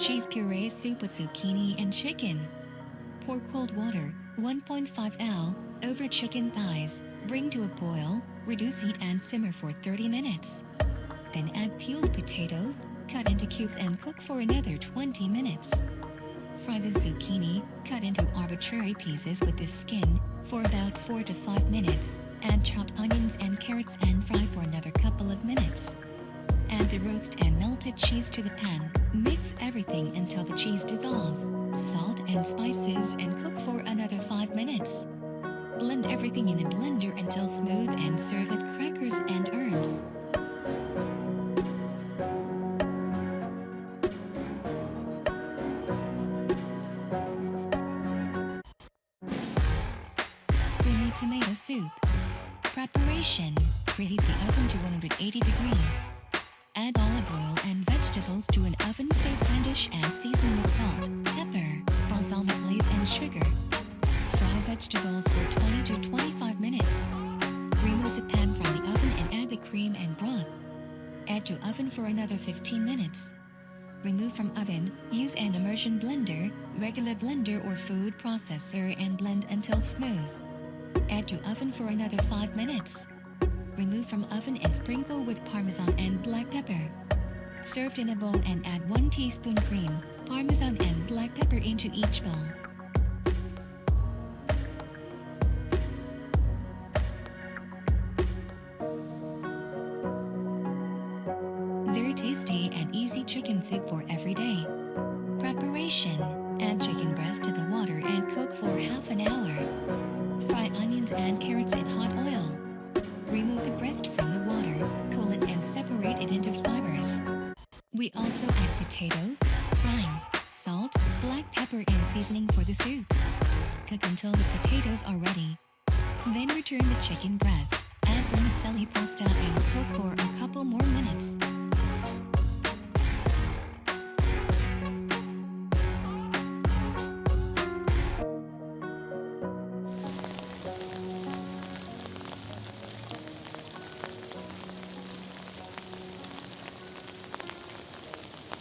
Cheese puree soup with zucchini and chicken. Pour cold water, 1.5 L, over chicken thighs, bring to a boil, reduce heat and simmer for 30 minutes. Then add peeled potatoes, cut into cubes and cook for another 20 minutes. Fry the zucchini, cut into arbitrary pieces with the skin, for about 4 to 5 minutes. Add chopped onions and carrots and fry for another couple of minutes. Add the roast and melted cheese to the pan. Mix everything until the cheese dissolves. Salt and spices and cook for another 5 minutes. Blend everything in a blender until smooth and serve with crackers and herbs. Creamy tomato soup. Preparation. Preheat the oven to 180 degrees. Add olive oil and vegetables to an oven-safe pan dish and season with salt, pepper, balsamic glaze and sugar. Fry vegetables for 20 to 25 minutes. Remove the pan from the oven and add the cream and broth. Add to oven for another 15 minutes. Remove from oven, use an immersion blender, regular blender or food processor and blend until smooth. Add to oven for another 5 minutes. Remove from oven and sprinkle with parmesan and black pepper. Served in a bowl and add 1 teaspoon cream, parmesan and black pepper into each bowl. Very tasty and easy chicken soup for every day. Preparation. Add chicken breast to the water and cook for half an hour. Fry onions and carrots in hot oil. Remove the breast from the water, cool it and separate it into fibers. We also add potatoes, brine, salt, black pepper and seasoning for the soup. Cook until the potatoes are ready. Then return the chicken breast, add vermicelli pasta and cook for a couple more minutes.